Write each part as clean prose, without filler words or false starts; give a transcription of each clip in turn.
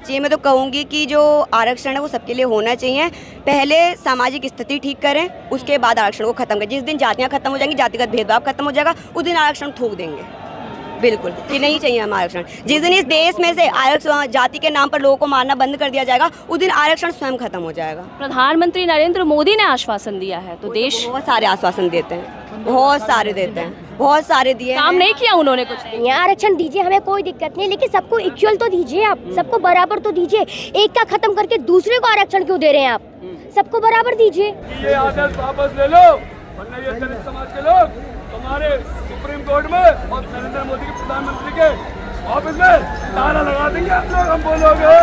जी, मैं तो कहूँगी कि जो आरक्षण है वो सबके लिए होना चाहिए। पहले सामाजिक स्थिति ठीक करें, उसके बाद आरक्षण को खत्म करें। जिस दिन जातियाँ खत्म हो जाएंगी, जातिगत भेदभाव खत्म हो जाएगा, उस दिन आरक्षण थूक देंगे। बिल्कुल कि नहीं चाहिए हमें आरक्षण। जिस दिन इस देश में से आरक्षण जाति के नाम पर लोगों को मारना बंद कर दिया जाएगा, उस दिन आरक्षण स्वयं खत्म हो जाएगा। प्रधानमंत्री नरेंद्र मोदी ने आश्वासन दिया है, तो देश बहुत सारे आश्वासन देते हैं, बहुत सारे देते हैं, बहुत सारे दिए। काम नहीं किया उन्होंने कुछ। यहाँ आरक्षण दीजिए, हमें कोई दिक्कत नहीं, लेकिन सबको इक्वल तो दीजिए, आप सबको बराबर तो दीजिए। एक का खत्म करके दूसरे को आरक्षण क्यों दे रहे हैं आप? सबको बराबर दीजिए। ये आदेश वापस ले लो, वरना ये दलित समाज के लोग तुम्हारे सुप्रीम कोर्ट में और नरेंद्र मोदी के प्रधानमंत्री के ऑफिस में ताला लगा देंगे। आप लोग हम बोलोगे।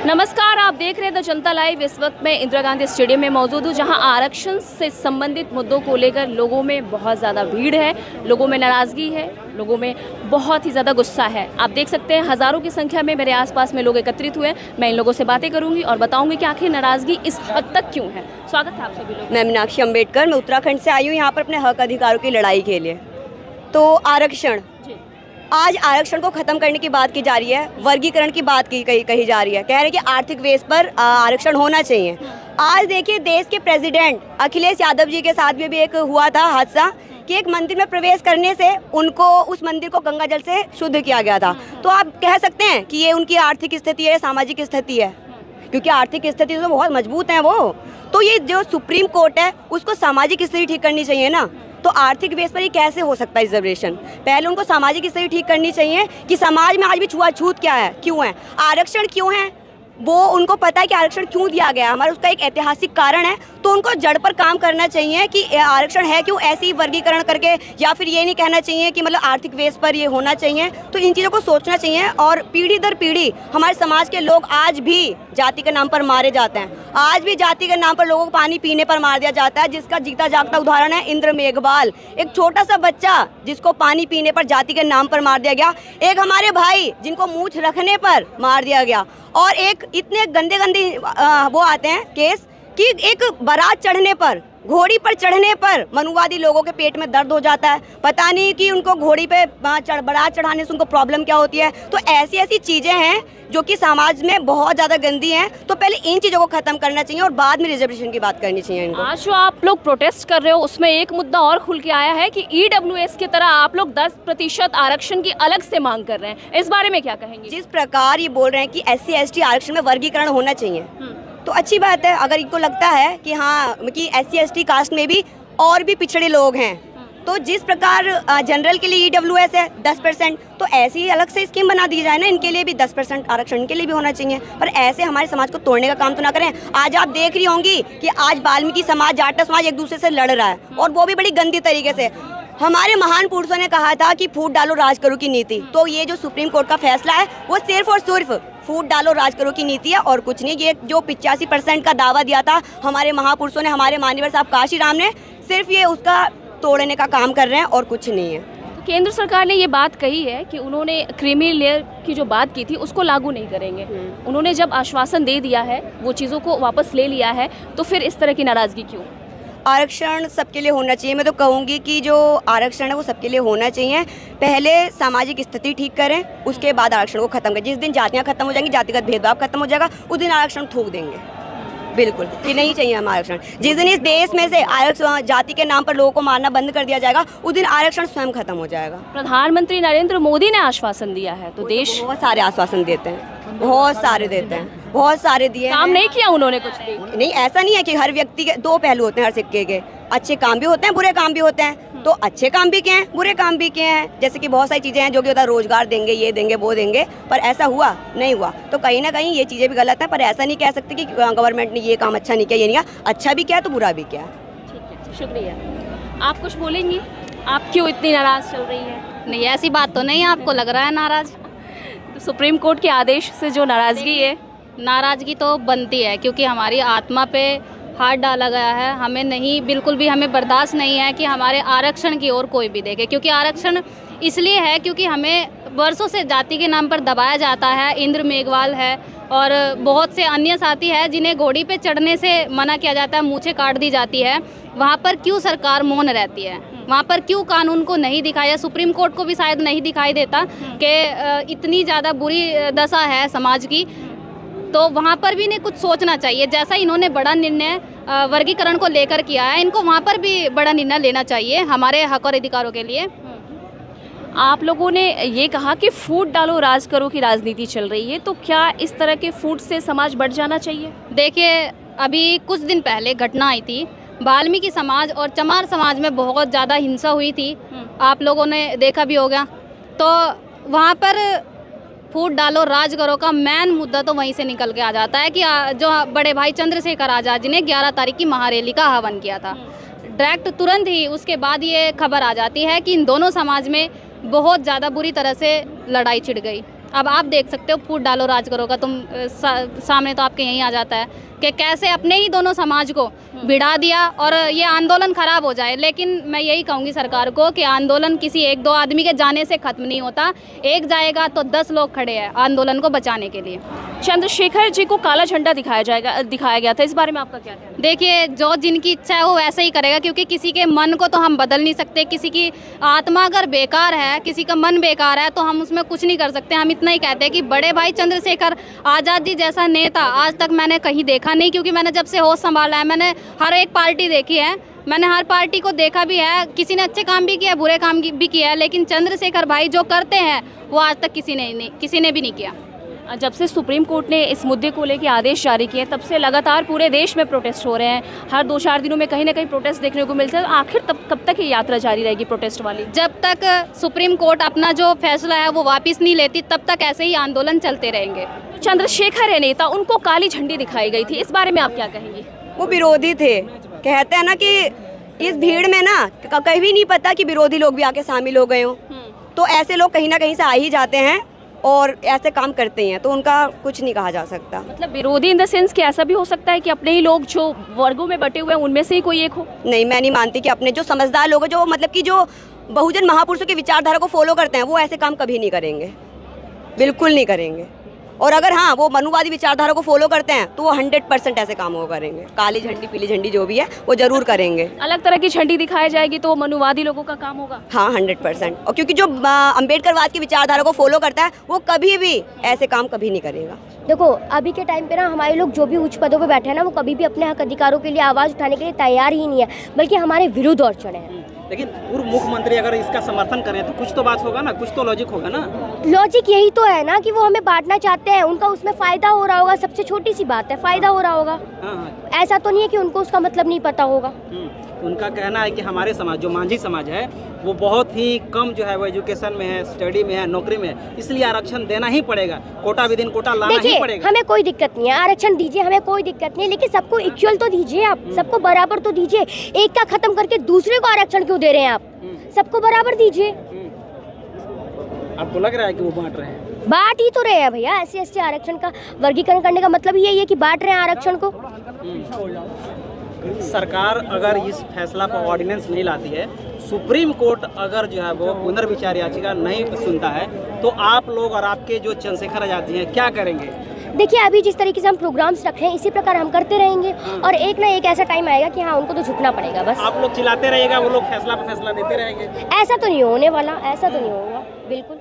नमस्कार, आप देख रहे हैं द जनता लाइव। इस वक्त मैं इंदिरा गांधी स्टेडियम में मौजूद हूँ, जहां आरक्षण से संबंधित मुद्दों को लेकर लोगों में बहुत ज़्यादा भीड़ है, लोगों में नाराज़गी है, लोगों में बहुत ही ज़्यादा गुस्सा है। आप देख सकते हैं हज़ारों की संख्या में मेरे आसपास में लोग एकत्रित हुए। मैं इन लोगों से बातें करूंगी और बताऊंगी कि आखिर नाराज़गी इस हद तक क्यों है। स्वागत है आप सभी लोग। मैं मीनाक्षी अम्बेडकर, मैं उत्तराखंड से आई हूँ यहाँ पर अपने हक अधिकारों की लड़ाई के लिए। तो आरक्षण, आज आरक्षण को खत्म करने की बात की जा रही है, वर्गीकरण की बात कही जा रही है। कह रहे हैं कि आर्थिक बेस पर आरक्षण होना चाहिए। आज देखिए, देश के प्रेसिडेंट अखिलेश यादव जी के साथ में भी एक हुआ था हादसा कि एक मंदिर में प्रवेश करने से उनको उस मंदिर को गंगा जल से शुद्ध किया गया था। तो आप कह सकते हैं कि ये उनकी आर्थिक स्थिति है, सामाजिक स्थिति है, क्योंकि आर्थिक स्थिति तो बहुत मजबूत है वो। तो ये जो सुप्रीम कोर्ट है, उसको सामाजिक स्थिति ठीक करनी चाहिए ना। तो आर्थिक बेस पर ये कैसे हो सकता है रिजर्वेशन? पहले उनको सामाजिक स्थिति ठीक करनी चाहिए कि समाज में आज भी छुआछूत क्या है, क्यों है, आरक्षण क्यों है, वो उनको पता है कि आरक्षण क्यों दिया गया है, हमारा उसका एक ऐतिहासिक कारण है। तो उनको जड़ पर काम करना चाहिए कि आरक्षण है क्यों, ऐसे ही वर्गीकरण करके, या फिर ये नहीं कहना चाहिए कि मतलब आर्थिक बेस पर ये होना चाहिए। तो इन चीज़ों को सोचना चाहिए। और पीढ़ी दर पीढ़ी हमारे समाज के लोग आज भी जाति के नाम पर मारे जाते हैं, आज भी जाति के नाम पर लोगों को पानी पीने पर मार दिया जाता है, जिसका जीता जागता उदाहरण है इंद्र मेघवाल, एक छोटा सा बच्चा जिसको पानी पीने पर जाति के नाम पर मार दिया गया। एक हमारे भाई जिनको मूंछ रखने पर मार दिया गया। और एक इतने गंदे गंदे वो आते हैं केस कि एक बारात चढ़ने पर, घोड़ी पर चढ़ने पर मनुवादी लोगों के पेट में दर्द हो जाता है। पता नहीं कि उनको घोड़ी पे बारात चढ़ाने से उनको प्रॉब्लम क्या होती है। तो ऐसी ऐसी चीज़ें हैं जो कि समाज में बहुत ज़्यादा गंदी हैं। तो पहले इन चीज़ों को ख़त्म करना चाहिए और बाद में रिजर्वेशन की बात करनी चाहिए इनको। आज जो आप लोग प्रोटेस्ट कर रहे हो, उसमें एक मुद्दा और खुल के आया है कि EWS की तरह आप लोग 10% आरक्षण की अलग से मांग कर रहे हैं। इस बारे में क्या कहेंगे? जिस प्रकार ये बोल रहे हैं कि SC ST आरक्षण में वर्गीकरण होना चाहिए, तो अच्छी बात है। अगर इनको लगता है कि हाँ कि SC ST कास्ट में भी और भी पिछड़े लोग हैं, तो जिस प्रकार जनरल के लिए EWS है 10%, तो ऐसी ही अलग से स्कीम बना दी जाए ना, इनके लिए भी 10% आरक्षण इनके लिए भी होना चाहिए। पर ऐसे हमारे समाज को तोड़ने का काम तो ना करें। आज आप देख रही होंगी कि आज वाल्मीकि समाज, जाटा समाज एक दूसरे से लड़ रहा है, और वो भी बड़ी गंदी तरीके से। हमारे महान पुरुषों ने कहा था कि फूट डालो राज करो की नीति। तो ये जो सुप्रीम कोर्ट का फैसला है, वो सिर्फ और सिर्फ फूट डालो राज करो की नीति है और कुछ नहीं। ये जो 85% का दावा दिया था हमारे महापुरुषों ने, हमारे माननीय साहब काशी राम ने, सिर्फ ये उसका तोड़ने का काम कर रहे हैं और कुछ नहीं है। केंद्र सरकार ने ये बात कही है कि उन्होंने क्रीमी लेयर की जो बात की थी उसको लागू नहीं करेंगे। उन्होंने जब आश्वासन दे दिया है, वो चीज़ों को वापस ले लिया है, तो फिर इस तरह की नाराज़गी क्यों? आरक्षण सबके लिए होना चाहिए। मैं तो कहूँगी कि जो आरक्षण है वो सबके लिए होना चाहिए। पहले सामाजिक स्थिति ठीक करें, उसके बाद आरक्षण को खत्म करें। जिस दिन जातियाँ खत्म हो जाएंगी, जातिगत भेदभाव खत्म हो जाएगा, उस दिन आरक्षण थूक देंगे। बिल्कुल कि नहीं चाहिए हमें आरक्षण। जिस दिन इस देश में से आरक्षण जाति के नाम पर लोगों को मारना बंद कर दिया जाएगा, उस दिन आरक्षण स्वयं खत्म हो जाएगा। प्रधानमंत्री नरेंद्र मोदी ने आश्वासन दिया है, तो देश बहुत सारे आश्वासन देते हैं, बहुत सारे देते हैं, बहुत सारे दिए। काम नहीं किया उन्होंने कुछ भी। नहीं, ऐसा नहीं है कि हर व्यक्ति के दो पहलू होते हैं, हर सिक्के के। अच्छे काम भी होते हैं, बुरे काम भी होते हैं। तो अच्छे काम भी किए हैं, बुरे काम भी किए हैं। जैसे कि बहुत सारी चीज़ें हैं जो कि होता है, रोजगार देंगे, ये देंगे, वो देंगे, पर ऐसा हुआ नहीं हुआ। तो कहीं ना कहीं ये चीज़ें भी गलत हैं। पर ऐसा नहीं कह सकते कि गवर्नमेंट ने ये काम अच्छा नहीं किया, ये नहीं किया। अच्छा भी किया तो बुरा भी किया। ठीक है, शुक्रिया। आप कुछ बोलेंगी? आप क्यों इतनी नाराज़ चल रही है? नहीं, ऐसी बात तो नहीं, आपको लग रहा है नाराज़। तो सुप्रीम कोर्ट के आदेश से जो नाराज़गी है, नाराज़गी तो बनती है, क्योंकि हमारी आत्मा पे हाथ डाला गया है। हमें नहीं, बिल्कुल भी हमें बर्दाश्त नहीं है कि हमारे आरक्षण की ओर कोई भी देखे। क्योंकि आरक्षण इसलिए है क्योंकि हमें वर्षों से जाति के नाम पर दबाया जाता है। इंद्र मेघवाल है और बहुत से अन्य साथी हैं जिन्हें घोड़ी पे चढ़ने से मना किया जाता है, मूंछें काट दी जाती है। वहाँ पर क्यों सरकार मौन रहती है? वहाँ पर क्यों कानून को नहीं दिखाया, सुप्रीम कोर्ट को भी शायद नहीं दिखाई देता कि इतनी ज़्यादा बुरी दशा है समाज की, तो वहाँ पर भी इन्हें कुछ सोचना चाहिए। जैसा इन्होंने बड़ा निर्णय वर्गीकरण को लेकर किया है, इनको वहाँ पर भी बड़ा निर्णय लेना चाहिए हमारे हक और अधिकारों के लिए। आप लोगों ने ये कहा कि फूट डालो राज करो की राजनीति चल रही है, तो क्या इस तरह के फूट से समाज बढ़ जाना चाहिए? देखिए, अभी कुछ दिन पहले घटना आई थी, वाल्मीकि समाज और चमार समाज में बहुत ज़्यादा हिंसा हुई थी, आप लोगों ने देखा भी होगा। तो वहाँ पर फूट डालो राज करो का मेन मुद्दा तो वहीं से निकल के आ जाता है कि जो बड़े भाई चंद्रशेखर आज़ाद जी ने 11 तारीख की महारैली का आह्वान किया था, डायरेक्ट तुरंत ही उसके बाद ये खबर आ जाती है कि इन दोनों समाज में बहुत ज़्यादा बुरी तरह से लड़ाई छिड़ गई। अब आप देख सकते हो, फूट डालो राज करो का तुम सामने तो आपके यहीं आ जाता है कि कैसे अपने ही दोनों समाज को भिड़ा दिया और ये आंदोलन खराब हो जाए। लेकिन मैं यही कहूँगी सरकार को कि आंदोलन किसी 1-2 आदमी के जाने से ख़त्म नहीं होता, एक जाएगा तो 10 लोग खड़े हैं आंदोलन को बचाने के लिए। चंद्रशेखर जी को काला झंडा दिखाया गया था, इस बारे में आपका क्या कहना है? देखिए, जो जिनकी इच्छा है वो वैसे ही करेगा, क्योंकि किसी के मन को तो हम बदल नहीं सकते। किसी की आत्मा अगर बेकार है, किसी का मन बेकार है, तो हम उसमें कुछ नहीं कर सकते। हम इतना ही कहते हैं कि बड़े भाई चंद्रशेखर आज़ाद जी जैसा नेता आज तक मैंने कहीं देखा नहीं, क्योंकि मैंने जब से होश संभाला है मैंने हर एक पार्टी देखी है, मैंने हर पार्टी को देखा भी है। किसी ने अच्छे काम भी किया, बुरे काम भी किया है, लेकिन चंद्रशेखर भाई जो करते हैं वो आज तक किसी ने भी नहीं किया। जब से सुप्रीम कोर्ट ने इस मुद्दे को लेकर आदेश जारी किए, तब से लगातार पूरे देश में प्रोटेस्ट हो रहे हैं। हर 2-4 दिनों में कहीं ना कहीं प्रोटेस्ट देखने को मिलता है। आखिर कब तक ये यात्रा जारी रहेगी प्रोटेस्ट वाली? जब तक सुप्रीम कोर्ट अपना जो फैसला है वो वापस नहीं लेती, तब तक ऐसे ही आंदोलन चलते रहेंगे। चंद्रशेखर है नेता, उनको काली झंडी दिखाई गई थी, इस बारे में आप क्या कहेंगे? वो विरोधी थे, कहते हैं ना कि इस भीड़ में ना कहीं भी नहीं पता कि विरोधी लोग भी आके शामिल हो गए हों, तो ऐसे लोग कहीं ना कहीं से आ ही जाते हैं और ऐसे काम करते हैं, तो उनका कुछ नहीं कहा जा सकता। मतलब विरोधी इन द सेंस कि ऐसा भी हो सकता है कि अपने ही लोग जो वर्गों में बटे हुए हैं उनमें से ही कोई एक हो? नहीं, मैं नहीं मानती कि अपने जो समझदार लोग हैं, जो मतलब कि जो बहुजन महापुरुषों की विचारधारा को फॉलो करते हैं, वो ऐसे काम कभी नहीं करेंगे, बिल्कुल नहीं करेंगे। और अगर हाँ वो मनुवादी विचारधारा को फॉलो करते हैं तो वो 100% ऐसे काम वो करेंगे। काली झंडी पीली झंडी जो भी है वो जरूर करेंगे। अलग तरह की झंडी दिखाई जाएगी तो मनुवादी लोगों का काम होगा। हाँ 100%। और क्योंकि जो अम्बेडकरवाद की विचारधारा को फॉलो करता है वो कभी भी ऐसे काम कभी नहीं करेगा। देखो, अभी के टाइम पे ना हमारे लोग जो भी उच्च पदों पे बैठे हैं ना, वो कभी भी अपने हक अधिकारों के लिए आवाज़ उठाने के लिए तैयार ही नहीं है, बल्कि हमारे विरुद्ध और चढ़े हैं। लेकिन पूर्व मुख्यमंत्री अगर इसका समर्थन करें तो कुछ तो बात होगा ना, कुछ तो लॉजिक होगा ना। लॉजिक यही तो है ना कि वो हमें बांटना चाहते हैं, उनका उसमें फ़ायदा हो रहा होगा। सबसे छोटी सी बात है, फ़ायदा हो रहा होगा। हाँ। ऐसा तो नहीं है कि उनको उसका मतलब नहीं पता होगा। उनका कहना है कि हमारे समाज जो मांझी समाज है वो बहुत ही कम जो है वो एजुकेशन में है, स्टडी में है, नौकरी में है, इसलिए आरक्षण देना ही पड़ेगा, कोटा विदिन कोटा लाना ही पड़ेगा। हमें कोई दिक्कत नहीं है, आरक्षण दीजिए, हमें कोई दिक्कत नहीं है, लेकिन सबको इक्वल तो दीजिए आप, सबको बराबर तो दीजिए। एक का खत्म करके दूसरे को आरक्षण क्यों दे रहे हैं आप? सबको बराबर दीजिए। आपको लग रहा है कि वो बांट रहे हैं? बांट ही तो रहे हैं भैया। SC/ST आरक्षण का वर्गीकरण करने का मतलब यही है कि बांट रहे हैं आरक्षण को। सरकार अगर इस फैसला पर ऑर्डिनेंस नहीं लाती है, सुप्रीम कोर्ट अगर जो है वो पुनर्विचार याचिका नहीं सुनता है, तो आप लोग और आपके जो चंद्रशेखर आज़ाद जी हैं क्या करेंगे? देखिए, अभी जिस तरीके से हम प्रोग्राम्स रख रहे हैं इसी प्रकार हम करते रहेंगे और एक ना एक ऐसा टाइम आएगा कि हाँ उनको तो झुकना पड़ेगा। बस आप लोग चिल्लाते रहिएगा, वो लोग फैसला पे फैसला देते रहेंगे। ऐसा तो नहीं होने वाला, ऐसा तो नहीं होगा बिल्कुल।